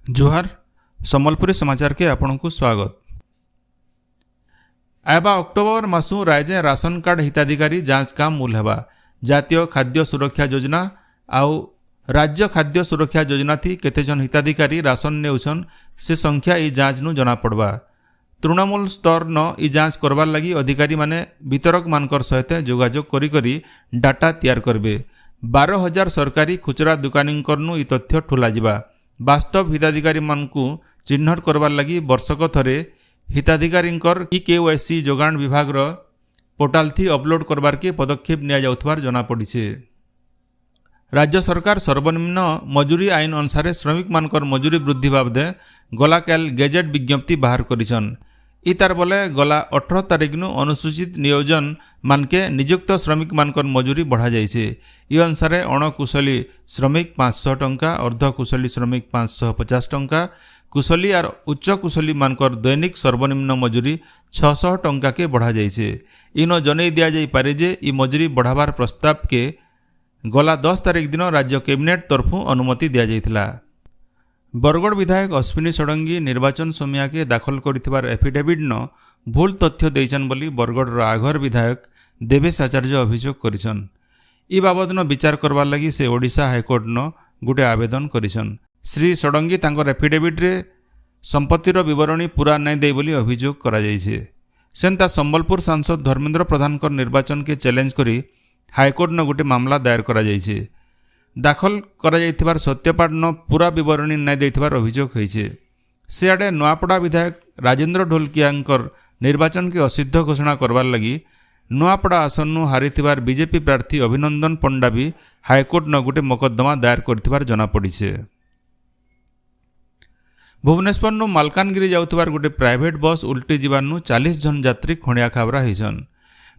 जुहार सम्बलपुरी समाचार के आपण को स्वागत। आयबा अक्टोबर मासु राज्य राशन कार्ड हिताधिकारी जांच काम मूल हेबा। जातीय खाद्य सुरक्षा योजना आउ राज्य खाद्य सुरक्षा योजना थी केते जन हिताधिकारी राशन नेउछन से संख्या ई जांच नु जना पड़बा। तृणमूल स्तर न ई जांच करबार लगी अधिकारी माने वितरक मानकर सहित जोगाजोग करी डाटा तैयार करबे। 12,000 सरकारी खुचरा दुकानींकर नु ई तथ्य ठुला जिबा। वास्तव हिताधिकारी मानकु चिन्हट करबार लगी वर्षक थरे हिताधिकारींकर KYC जोगाण विभाग रो पोर्टाल थी अपलोड करबार के पदक्षेप निया जाउथबार जना पड़िछे। राज्य सरकार सर्वनिम्न मजूरी आईन अनुसार श्रमिक मानकर मजूरी वृद्धि बाबदे गला काल गेजेट विज्ञप्ति बाहर करिछन। इतार बोले गला 18 तारिख नु अनुसूचित नियोजन मानके नियुक्त श्रमिक मानकर मजूरी बढ़ा जाइछे। इ अनुसार अणकुशली श्रमिक 500 टंका, अर्धकुशली श्रमिक 550 टंका, कुशली और उच्च कुशली मानकर दैनिक सर्वनिम्न मजूरी 600 टंका के बढ़ा जाइछे। इनो जनै दिया जाई पारे जे इ मजूरी बढ़ावार प्रस्ताव के गला 10 तारिख दिन राज्य कैबिनेट तरफु अनुमति दिया जाइथिला। बरगढ़ विधायक अश्विनी षडंगी निर्वाचन समिया के दाखल करिथिबार एफिडेविट न भूल तथ्य देइछन बोली बरगढ़ आघर विधायक देवेश आचार्य अभियोग करिछन। इ बाबद न विचार करबार लगी से ओडिशा हाईकोर्ट न गुटे आवेदन करिछन। श्री षडंगी तांकर एफिडेविट रे संपत्तिर विवरणी पूरा नै देई बोली अभियोग करा जाइछे। सेंता संबलपुर सांसद धर्मेंद्र प्रधानकर निर्वाचन के चैलेंज करी हाईकोर्ट न गुटे मामला दायर करा जाइछे। दाखल करा जाइथिबार सत्यपाठ न पूरा विवरणी नै देइथिबार अभियोग होइछे। से आडे नुआपड़ा विधायक राजेंद्र ढोलकियांकर निर्वाचन के असिद्ध घोषणा करबार लगी नुआपड़ा आसन हारिथिबार बीजेपी प्रार्थी अभिनंदन पंडा भी हाईकोर्ट न गुटे मोकद्दमा दायर करथिबार जना पड़िछे। भुवनेश्वर नु मालकानगिरी जाउथिबार गुटे प्राइवेट बस उल्टी जीवानु 40 जन यात्री खणिया खाबरा होइछन।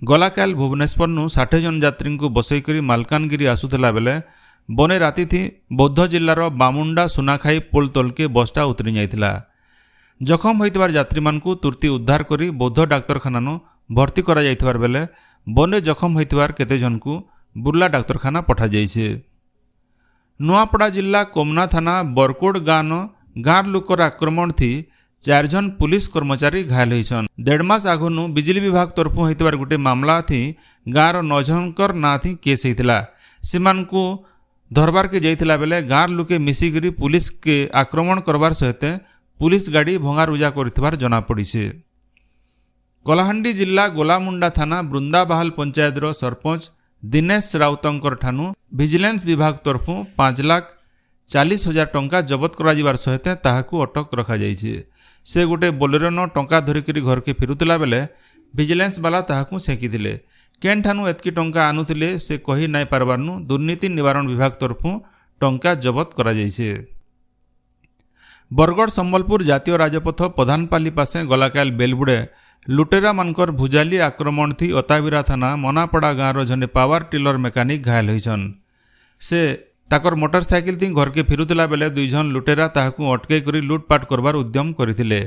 गलाकाल भुवनेश्वर नु 60 जन यात्री को बसई करी मालकानगिरी आसुथिला बेले बने राति थी बौद्ध जिल्लार बामुंडा सुनाखाई पुल तलके बसटा उतरी जाइथिला। जखम होइतबार यात्री मानकु तुर्ती उद्धार करी बौद्ध डाक्तरखाना नु भर्ती करा जाइथिबार बेले बने जखम होइतबार केते जनकु बुर्ला डाक्तरखाना पठा जाइछे। नुआपड़ा जिल्ला कोमना थाना बरकोड गाँव लोकर आक्रमण थी 4 जन पुलिस कर्मचारी घायल होइछन। 1.5 मास आगनु बिजली विभाग तरफु होइतबार गुटे मामला थी गाँव 9 जनकर ना थी केस होइतिला। सेमानकु धरबार के जाइथिला बेले गाँव लोके मिसिकरी पुलिस के आक्रमण करबार सहित पुलिस गाड़ी भंगारुजा करथिबार जना पड़िछे। कलाहांडी जिल्ला गोलामुंडा थाना बृंदाबाहाल पंचायत रो सरपंच दिनेश राउतंकर ठानु विजिलेंस विभाग तरफु 5,40,000 टंका जबत करा जिबार सहित ताहाकु अटक रखा जाइछे। से गुटे बोलेरो न टंका धरिकरी घर के फिरुतिला बेले विजिलेंस वाला ताहाकु सेकिदिले। केन ठानु एतकी टंका आनुथिले से कही नाइ पारबारनु दुर्नीति निवारण विभाग तरफु टंका जबत करा जाइछे। बरगढ़ संबलपुर जातीय राजपथ प्रधानपाली पासे गलाकाल बेलबुड़े लुटेरा मानकर भुजाली आक्रमण थी अताबिरा थाना मनापड़ा गाँव जने पावर टिलर मेकानिक घायल होइछन। से ताकर मोटरसाइकिल थी घर के फिरुतिला बेले 2 जन लुटेरा ताहाकु अटकै करी लुटपाट करबार उद्यम करथिले।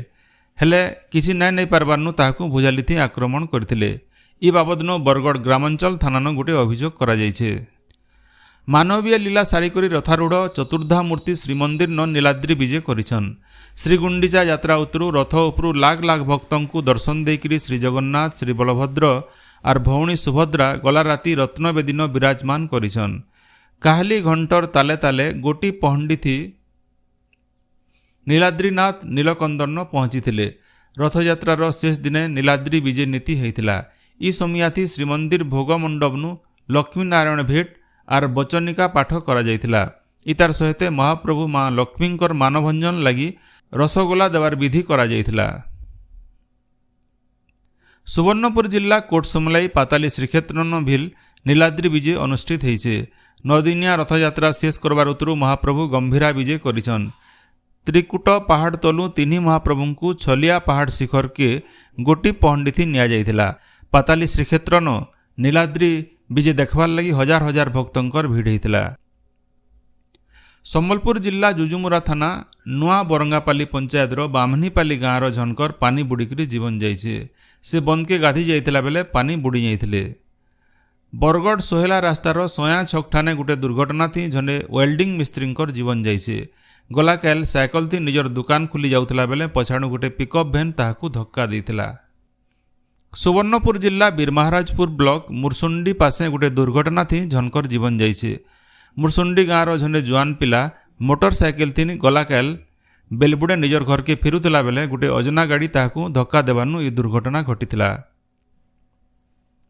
हेले किछि नाइ नै पारबारनु ताहाकु भुजाली थी आक्रमण करथिले। इ बाबद न बरगढ़ ग्रामांचल थाना न गुटे अभियोग करा जाइछे। मानवीय लीला सारी करी रथारूढ़ चतुर्धा मूर्ति श्रीमंदिर न नीलाद्री विजे करिछन। श्रीगुंडीचा यात्रा उतरु रथ उपरु लाख लाख भक्तंकु दर्शन देकरी श्री जगन्नाथ, श्री बलभद्र और भौणी सुभद्रा गला राति रत्नवेदी न विराजमान करिछन। काहली घंटर ताले ताले गोटी पहंडी थी नीलाद्रीनाथ नीलकंदर न पहुंची। रथयात्रार शेष दिने नीलाद्री विजय नीति होइतिला। इ समयाथी श्रीमंदिर भोग मंडपनु लक्ष्मी नारायण भेट और बचनिका पाठ करा जाइतिला। इतार सहित महाप्रभु माँ लक्ष्मींकर मानभंजन लगी रसगोला देवार विधि करा जाइतिला। सुवर्णपुर जिला कोटसमलाई पाताली श्रीक्षेत्र भिल नीलाद्री विजय अनुष्ठित होइछे। 9 दिनिया रथयात्रा शेष करबार उतरु महाप्रभु गंभीरा विजय करिछन। त्रिकुट पहाड़ तलु 3 महाप्रभुंकु छलिया पहाड़ शिखर के गोटी पहंडी थी निया जाइतिला। पाताली श्रीक्षेत्र न नीलाद्री विजय देखबार लगी हजार हजार भक्तंकर भीड़ होइतिला। संबलपुर जिला जुजुमुरा थाना नुआ बरंगापाली पंचायत रो बामनीपाली गाँव झनकर पानी बुड़ीकरी जीवन जाइछे। से बंद के गाधी जाइतिला बेले पानी बुड़ी जाइतिले। बरगढ़ सोहेला रास्तार सया छक ठाने गुटे दुर्घटना थी जने वेल्डिंग मिस्त्रींकर जीवन जाइछे। गलाकाल साइकल थी निजर दुकान खुली जाउथला बेले पछाणु गोटे पिकअप भैन ताहाकू धक्का देइथिला। सुवर्णपुर जिला बीरमहाराजपुर ब्लॉक मुरसुंडी पासे गोटे दुर्घटना थी झनकर जीवन जाइछे। मुरसुंडी गाँव जने जुआन पिला मोटरसाइकेल थी गलाकाल बेलबुड़े निजर घर के फेरुला बेले गोटे अजना गाड़ी ताहाकू धक्का देवानु यह दुर्घटना घटिथिला।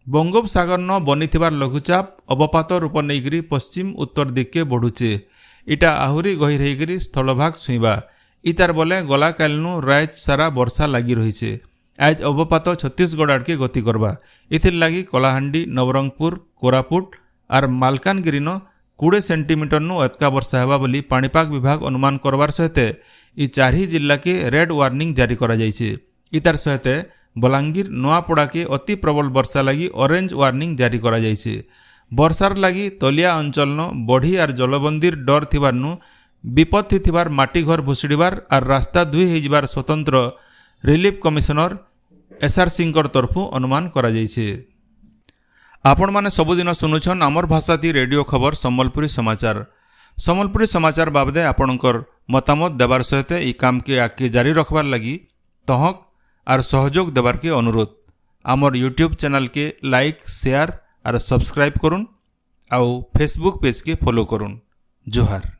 बंगोपसागर न बनीथिबार लघुचाप अवपात रूप नहीं पश्चिम उत्तर दिके बढ़ुचे। इटा आहुरी गहिर होकर स्थलभाग छुईबा इतार बोले गलाकालनु रायज सारा वर्षा लगी रही। आज अवपात छत्तीसगढ़ आड़के गति करबा इथिर लगी कलाहांडी नवरंगपुर कोरापुट और मालकानगिरी न 20 सेंटीमीटर नु अतका वर्षा हेबा बोली पाणीपाग विभाग अनुमान करवार सहित इ चारि जिला के रेड वार्निंग जारी करा जाइछे। इतार सहित बलांगीर नुआपड़ा के अति प्रबल वर्षा लगी ऑरेंज वार्निंग जारी करा जाइछे। वर्षार लगी तलिया अंचल न बढ़ी और जलबंदीर डर थिबार नु विपत्ति थिबार माटी घर भुसुड़ीबार और रास्ता धुई होइबार स्वतंत्र रिलीफ कमिशनर एसआर सिंह तरफु अनुमान करा जाइछे। आपण माने सबुदिन सुनुछन आमर भाषाती रेडियो खबर सम्बलपुरी समाचार बाबदे आपणकर मतामत देवार सहित ई काम के आगे जारी रखबार लगी तहक और सहयोग देवार के अनुरोध। आमर यूट्यूब चैनल के लाइक शेयर और सब्सक्राइब करुन आउ फेसबुक पेज के फॉलो करुन। जोहार।